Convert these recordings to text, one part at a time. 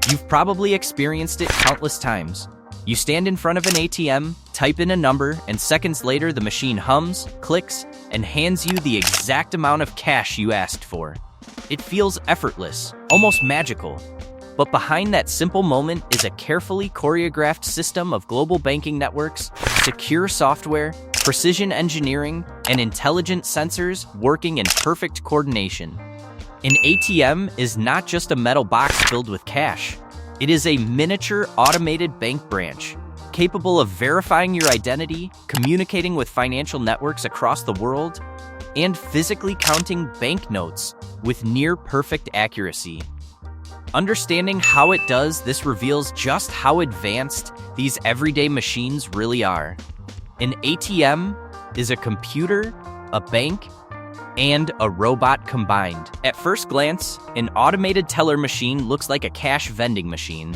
You've probably experienced it countless times. You stand in front of an ATM, type in a number, and seconds later the machine hums, clicks, and hands you the exact amount of cash you asked for. It feels effortless, almost magical. But behind that simple moment is a carefully choreographed system of global banking networks, secure software, precision engineering, and intelligent sensors working in perfect coordination. An ATM is not just a metal box filled with cash. It is a miniature automated bank branch, capable of verifying your identity, communicating with financial networks across the world, and physically counting banknotes with near-perfect accuracy. Understanding how it does this reveals just how advanced these everyday machines really are. An ATM is a computer, a bank, and a robot combined. At first glance, an automated teller machine looks like a cash vending machine.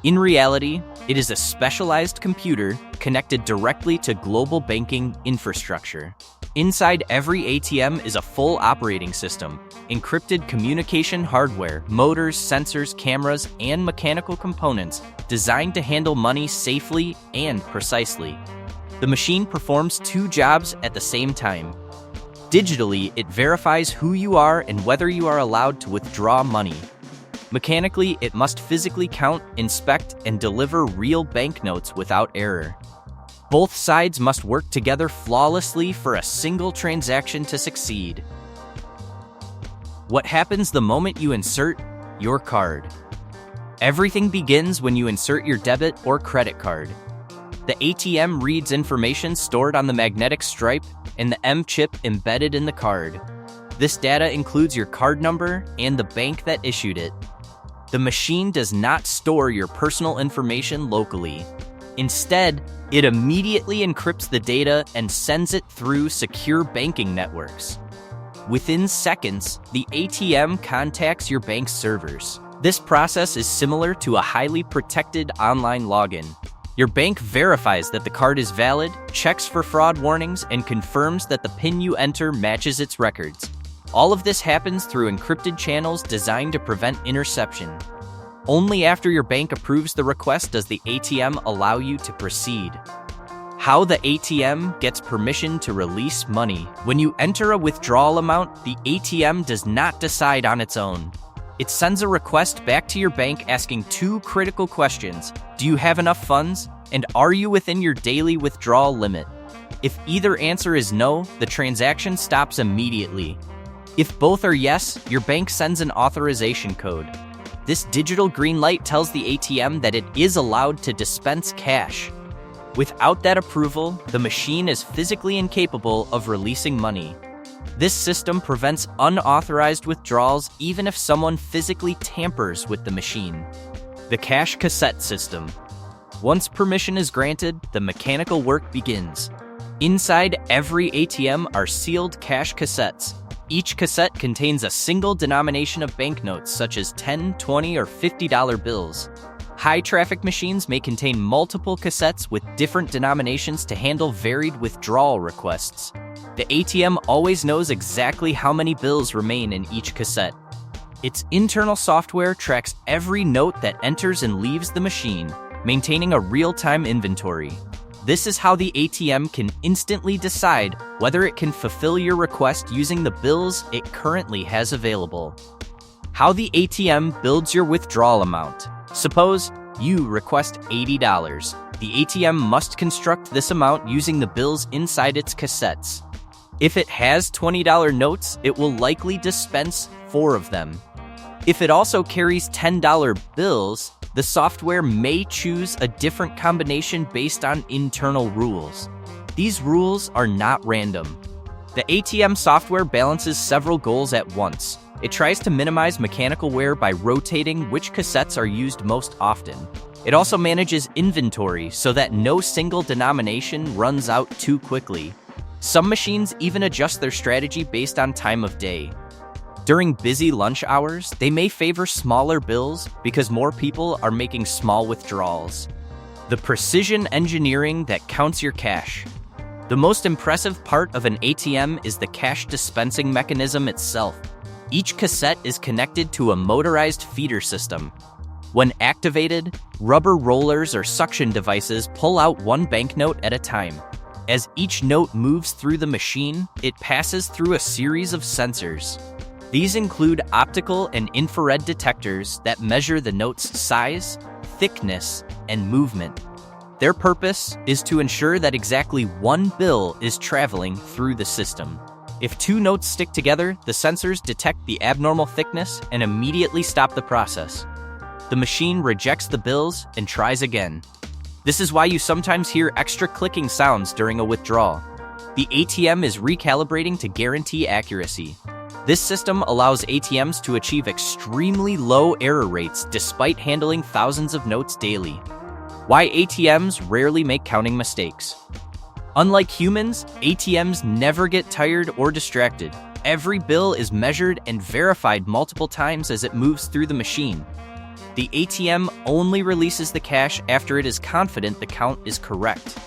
In reality, it is a specialized computer connected directly to global banking infrastructure. Inside every ATM is a full operating system, encrypted communication hardware, motors, sensors, cameras, and mechanical components designed to handle money safely and precisely. The machine performs two jobs at the same time. Digitally, it verifies who you are and whether you are allowed to withdraw money. Mechanically, it must physically count, inspect, and deliver real banknotes without error. Both sides must work together flawlessly for a single transaction to succeed. What happens the moment you insert your card? Everything begins when you insert your debit or credit card. The ATM reads information stored on the magnetic stripe and the M chip embedded in the card. This data includes your card number and the bank that issued it. The machine does not store your personal information locally. Instead, it immediately encrypts the data and sends it through secure banking networks. Within seconds, the ATM contacts your bank's servers. This process is similar to a highly protected online login. Your bank verifies that the card is valid, checks for fraud warnings, and confirms that the PIN you enter matches its records. All of this happens through encrypted channels designed to prevent interception. Only after your bank approves the request does the ATM allow you to proceed. How the ATM gets permission to release money. When you enter a withdrawal amount, the ATM does not decide on its own. It sends a request back to your bank asking two critical questions. Do you have enough funds? And are you within your daily withdrawal limit? If either answer is no, the transaction stops immediately. If both are yes, your bank sends an authorization code. This digital green light tells the ATM that it is allowed to dispense cash. Without that approval, the machine is physically incapable of releasing money. This system prevents unauthorized withdrawals even if someone physically tampers with the machine. The cash cassette system. Once permission is granted, the mechanical work begins. Inside every ATM are sealed cash cassettes. Each cassette contains a single denomination of banknotes such as $10, $20, or $50 bills. High-traffic machines may contain multiple cassettes with different denominations to handle varied withdrawal requests. The ATM always knows exactly how many bills remain in each cassette. Its internal software tracks every note that enters and leaves the machine, maintaining a real-time inventory. This is how the ATM can instantly decide whether it can fulfill your request using the bills it currently has available. How the ATM builds your withdrawal amount. Suppose you request $80. The ATM must construct this amount using the bills inside its cassettes. If it has $20 notes, it will likely dispense 4 of them. If it also carries $10 bills, the software may choose a different combination based on internal rules. These rules are not random. The ATM software balances several goals at once. It tries to minimize mechanical wear by rotating which cassettes are used most often. It also manages inventory so that no single denomination runs out too quickly. Some machines even adjust their strategy based on time of day. During busy lunch hours, they may favor smaller bills because more people are making small withdrawals. The precision engineering that counts your cash. The most impressive part of an ATM is the cash dispensing mechanism itself. Each cassette is connected to a motorized feeder system. When activated, rubber rollers or suction devices pull out one banknote at a time. As each note moves through the machine, it passes through a series of sensors. These include optical and infrared detectors that measure the note's size, thickness, and movement. Their purpose is to ensure that exactly one bill is traveling through the system. If two notes stick together, the sensors detect the abnormal thickness and immediately stop the process. The machine rejects the bills and tries again. This is why you sometimes hear extra clicking sounds during a withdrawal. The ATM is recalibrating to guarantee accuracy. This system allows ATMs to achieve extremely low error rates despite handling thousands of notes daily. Why ATMs rarely make counting mistakes. Unlike humans, ATMs never get tired or distracted. Every bill is measured and verified multiple times as it moves through the machine. The ATM only releases the cash after it is confident the count is correct.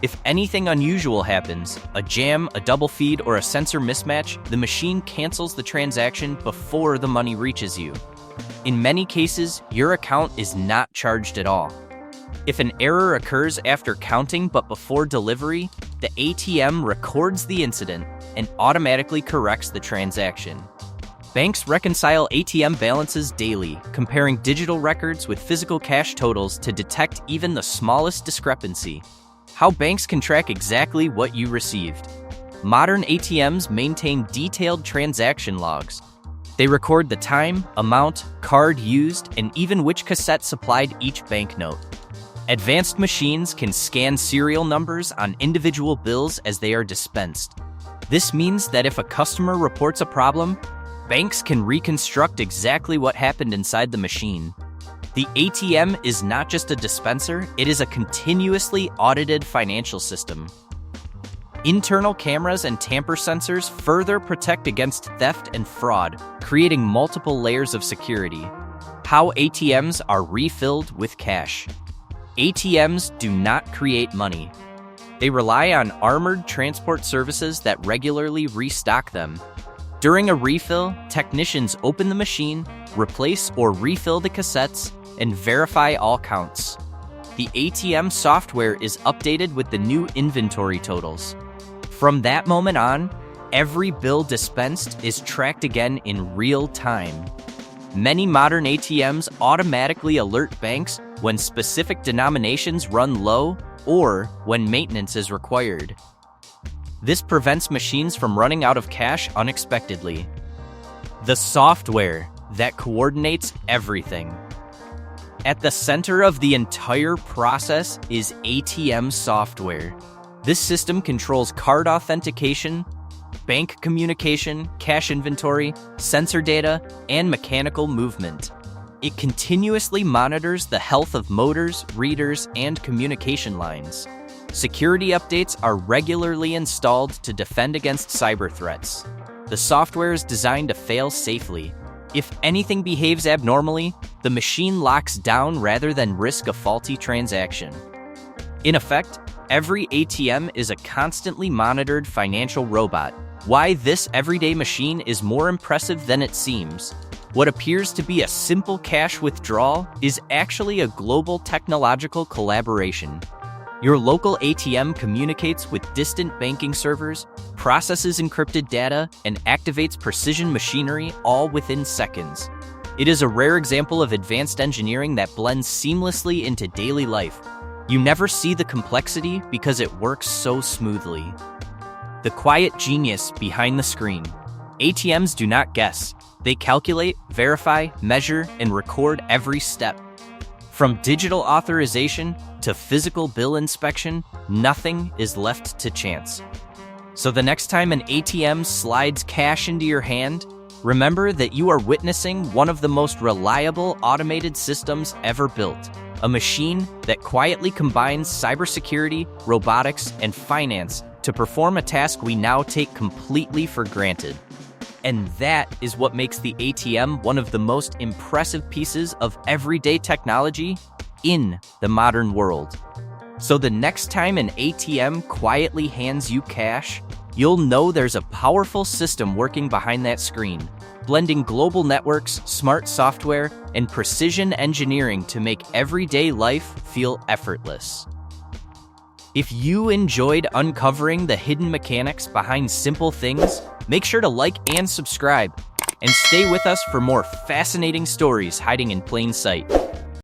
If anything unusual happens, a jam, a double feed, or a sensor mismatch, the machine cancels the transaction before the money reaches you. In many cases, your account is not charged at all. If an error occurs after counting but before delivery, the ATM records the incident and automatically corrects the transaction. Banks reconcile ATM balances daily, comparing digital records with physical cash totals to detect even the smallest discrepancy. How banks can track exactly what you received. Modern ATMs maintain detailed transaction logs. They record the time, amount, card used, and even which cassette supplied each banknote. Advanced machines can scan serial numbers on individual bills as they are dispensed. This means that if a customer reports a problem, banks can reconstruct exactly what happened inside the machine. The ATM is not just a dispenser, it is a continuously audited financial system. Internal cameras and tamper sensors further protect against theft and fraud, creating multiple layers of security. How ATMs are refilled with cash. ATMs do not create money. They rely on armored transport services that regularly restock them. During a refill, technicians open the machine, replace or refill the cassettes, and verify all counts. The ATM software is updated with the new inventory totals. From that moment on, every bill dispensed is tracked again in real time. Many modern ATMs automatically alert banks when specific denominations run low or when maintenance is required. This prevents machines from running out of cash unexpectedly. The software that coordinates everything. At the center of the entire process is ATM software. This system controls card authentication, bank communication, cash inventory, sensor data, and mechanical movement. It continuously monitors the health of motors, readers, and communication lines. Security updates are regularly installed to defend against cyber threats. The software is designed to fail safely. If anything behaves abnormally, the machine locks down rather than risk a faulty transaction. In effect, every ATM is a constantly monitored financial robot. Why this everyday machine is more impressive than it seems. What appears to be a simple cash withdrawal is actually a global technological collaboration. Your local ATM communicates with distant banking servers, processes encrypted data, and activates precision machinery all within seconds. It is a rare example of advanced engineering that blends seamlessly into daily life. You never see the complexity because it works so smoothly. The quiet genius behind the screen. ATMs do not guess. They calculate, verify, measure, and record every step. From digital authorization to physical bill inspection, nothing is left to chance. So the next time an ATM slides cash into your hand, remember that you are witnessing one of the most reliable automated systems ever built. A machine that quietly combines cybersecurity, robotics, and finance to perform a task we now take completely for granted. And that is what makes the ATM one of the most impressive pieces of everyday technology in the modern world. So the next time an ATM quietly hands you cash, you'll know there's a powerful system working behind that screen. blending global networks, smart software, and precision engineering to make everyday life feel effortless. If you enjoyed uncovering the hidden mechanics behind simple things, make sure to like and subscribe, and stay with us for more fascinating stories hiding in plain sight.